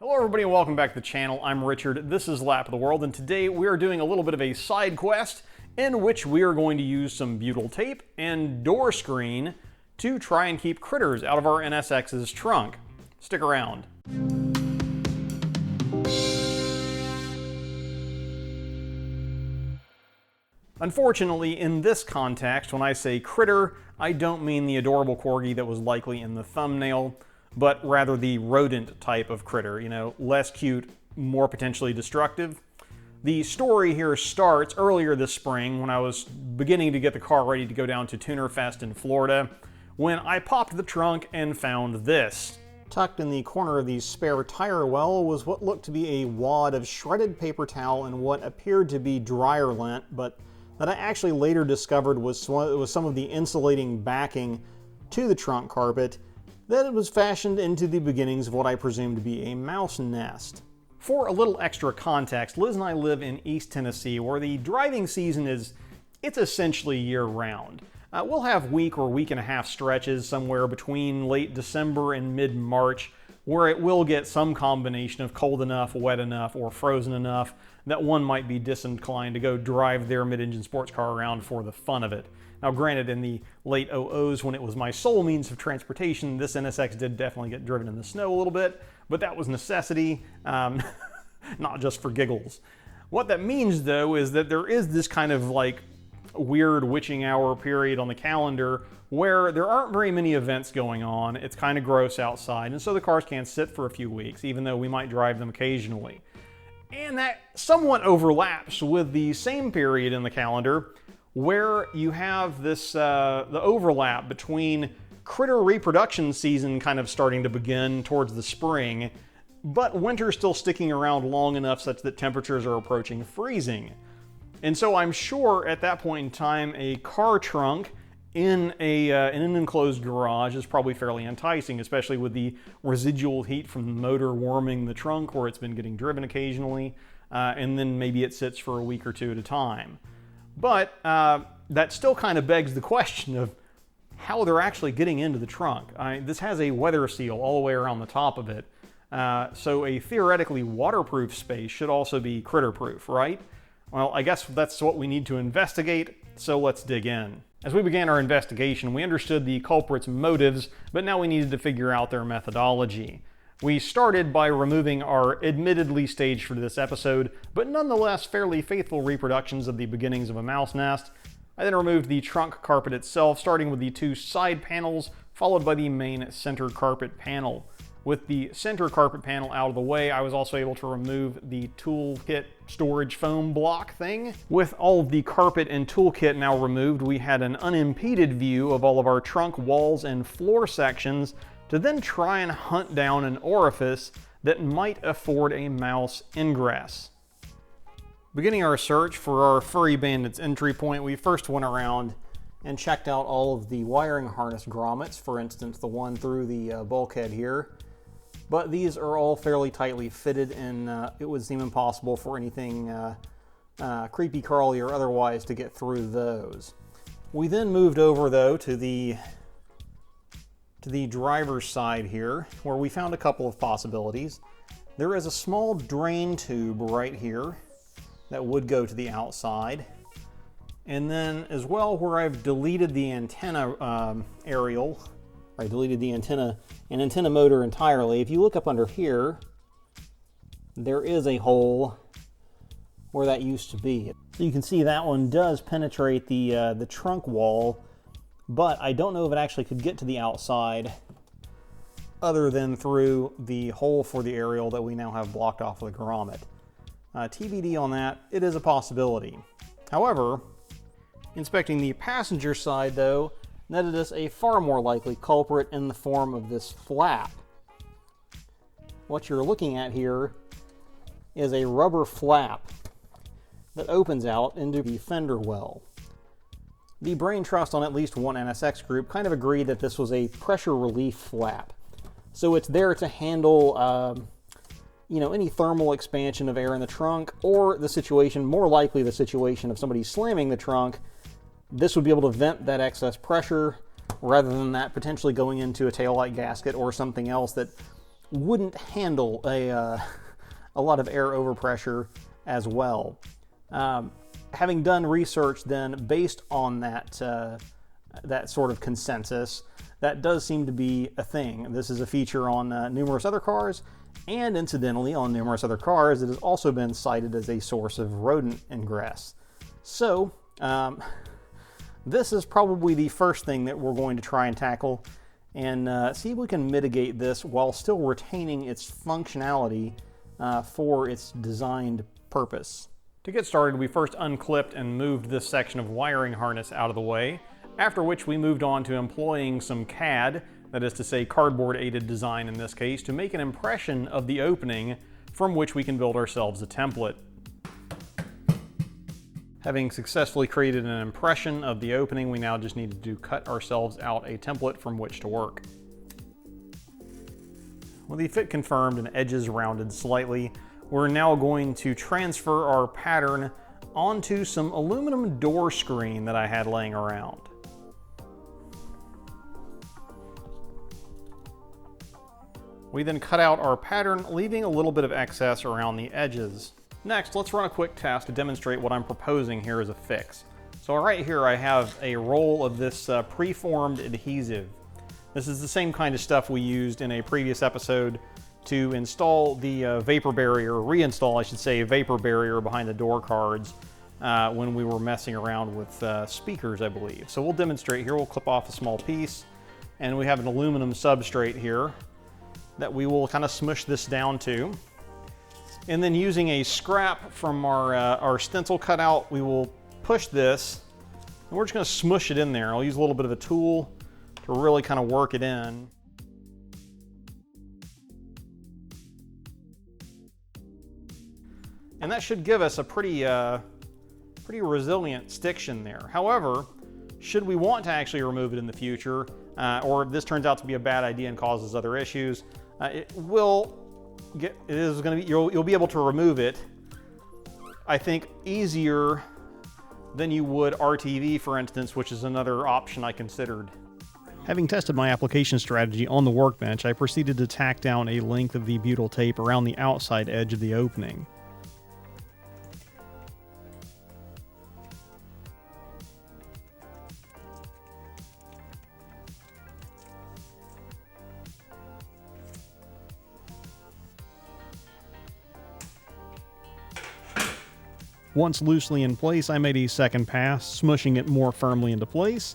Hello everybody and welcome back to the channel. I'm Richard, this is Lap of the World, and today we are doing a little bit of a side quest in which we are going to use some butyl tape and door screen to try and keep critters out of our NSX's trunk. Stick around. Unfortunately, in this context, when I say critter, I don't mean the adorable corgi that was likely in the thumbnail, but rather the rodent type of critter, you know, less cute, more potentially destructive. The story here starts earlier this spring when I was beginning to get the car ready to go down to Tuner Fest in Florida, when I popped the trunk and found this. Tucked in the corner of the spare tire well was what looked to be a wad of shredded paper towel and what appeared to be dryer lint, but that I actually later discovered was some of the insulating backing to the trunk carpet that was fashioned into the beginnings of what I presume to be a mouse nest. For a little extra context, Liz and I live in East Tennessee, where the driving season it's essentially year-round. We'll have week or week and a half stretches somewhere between late December and mid-March where it will get some combination of cold enough, wet enough, or frozen enough that one might be disinclined to go drive their mid-engine sports car around for the fun of it. Now granted, in the late 00s when it was my sole means of transportation, this NSX did definitely get driven in the snow a little bit, but that was necessity, not just for giggles. What that means though is that there is this kind of like weird witching hour period on the calendar where there aren't very many events going on, it's kind of gross outside, and so the cars can't sit for a few weeks, even though we might drive them occasionally. And that somewhat overlaps with the same period in the calendar where you have this the overlap between critter reproduction season kind of starting to begin towards the spring, but winter still sticking around long enough such that temperatures are approaching freezing. And so I'm sure at that point in time, a car trunk in an enclosed garage is probably fairly enticing, especially with the residual heat from the motor warming the trunk where it's been getting driven occasionally, and then maybe it sits for a week or two at a time. But that still kind of begs the question of how they're actually getting into the trunk. This has a weather seal all the way around the top of it, so a theoretically waterproof space should also be critter-proof, right? Well, I guess that's what we need to investigate, so let's dig in. As we began our investigation, we understood the culprit's motives, but now we needed to figure out their methodology. We started by removing our admittedly staged for this episode, but nonetheless fairly faithful reproductions of the beginnings of a mouse nest. I then removed the trunk carpet itself, starting with the two side panels, followed by the main center carpet panel. With the center carpet panel out of the way, I was also able to remove the toolkit storage foam block thing. With all of the carpet and toolkit now removed, we had an unimpeded view of all of our trunk walls and floor sections to then try and hunt down an orifice that might afford a mouse ingress. Beginning our search for our furry bandit's entry point, we first went around and checked out all of the wiring harness grommets, for instance the one through the bulkhead here. But these are all fairly tightly fitted, and it would seem impossible for anything creepy crawly or otherwise to get through those. We then moved over though to the driver's side here, where we found a couple of possibilities. There is a small drain tube right here that would go to the outside. And then as well, where I've deleted the antenna aerial, I deleted the antenna motor entirely. If you look up under here, there is a hole where that used to be. So you can see that one does penetrate the trunk wall, but I don't know if it actually could get to the outside other than through the hole for the aerial that we now have blocked off with a grommet. TBD on that, it is a possibility. However, inspecting the passenger side though, netted us a far more likely culprit in the form of this flap. What you're looking at here is a rubber flap that opens out into the fender well. The brain trust on at least one NSX group kind of agreed that this was a pressure relief flap. So it's there to handle any thermal expansion of air in the trunk, or the situation, more likely the situation of somebody slamming the trunk. This would be able to vent that excess pressure rather than that potentially going into a taillight gasket or something else that wouldn't handle a lot of air overpressure as well. Having done research then based on that sort of consensus, that does seem to be a thing. This is a feature on numerous other cars, and incidentally on numerous other cars it has also been cited as a source of rodent ingress. So this is probably the first thing that we're going to try and tackle and see if we can mitigate this while still retaining its functionality for its designed purpose. To get started, we first unclipped and moved this section of wiring harness out of the way, after which we moved on to employing some CAD, that is to say cardboard-aided design in this case, to make an impression of the opening from which we can build ourselves a template. Having successfully created an impression of the opening, we now just need to cut ourselves out a template from which to work. With the fit confirmed and edges rounded slightly, we're now going to transfer our pattern onto some aluminum door screen that I had laying around. We then cut out our pattern, leaving a little bit of excess around the edges. Next, let's run a quick test to demonstrate what I'm proposing here as a fix. So right here I have a roll of this preformed adhesive. This is the same kind of stuff we used in a previous episode to install the vapor barrier, reinstall I should say, vapor barrier behind the door cards when we were messing around with speakers, I believe. So we'll demonstrate here. We'll clip off a small piece, and we have an aluminum substrate here that we will kind of smush this down to. And then using a scrap from our stencil cutout, we will push this, and we're just going to smush it in there. I'll use a little bit of a tool to really kind of work it in. And that should give us a pretty resilient stiction there. However, should we want to actually remove it in the future, or if this turns out to be a bad idea and causes other issues, you'll be able to remove it, I think, easier than you would RTV, for instance, which is another option I considered. Having tested my application strategy on the workbench, I proceeded to tack down a length of the butyl tape around the outside edge of the opening. Once loosely in place, I made a second pass, smushing it more firmly into place.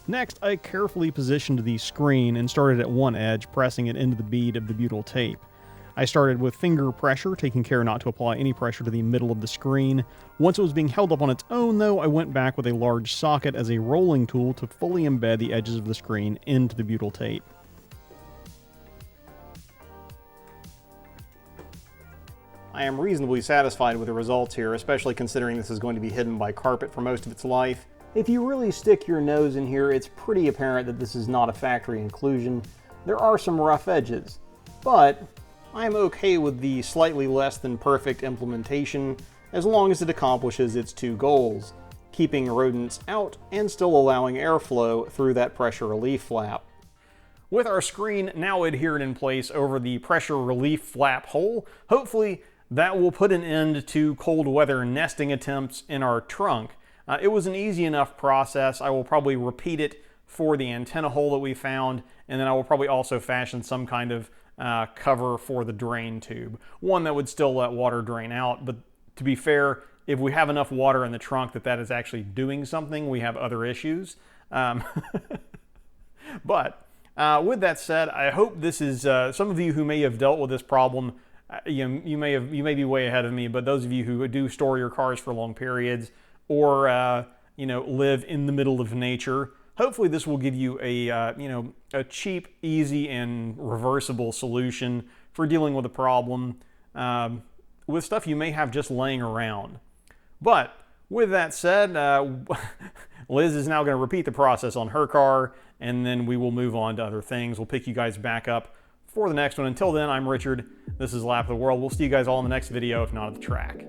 Next, I carefully positioned the screen and started at one edge, pressing it into the bead of the butyl tape. I started with finger pressure, taking care not to apply any pressure to the middle of the screen. Once it was being held up on its own, though, I went back with a large socket as a rolling tool to fully embed the edges of the screen into the butyl tape. I am reasonably satisfied with the results here, especially considering this is going to be hidden by carpet for most of its life. If you really stick your nose in here, it's pretty apparent that this is not a factory inclusion. There are some rough edges, but I'm okay with the slightly less than perfect implementation as long as it accomplishes its two goals, keeping rodents out and still allowing airflow through that pressure relief flap. With our screen now adhered in place over the pressure relief flap hole, hopefully that will put an end to cold weather nesting attempts in our trunk. It was an easy enough process. I will probably repeat it for the antenna hole that we found, and then I will probably also fashion some kind of cover for the drain tube. One that would still let water drain out, but to be fair, if we have enough water in the trunk that is actually doing something, we have other issues. But with that said, I hope this is, some of you who may have dealt with this problem, you may be way ahead of me, but those of you who do store your cars for long periods or live in the middle of nature, hopefully this will give you a cheap, easy, and reversible solution for dealing with a problem with stuff you may have just laying around. But with that said, Liz is now going to repeat the process on her car, and then we will move on to other things. We'll pick you guys back up for the next one. Until then, I'm Richard. This is Lap of the World. We'll see you guys all in the next video, if not at the track.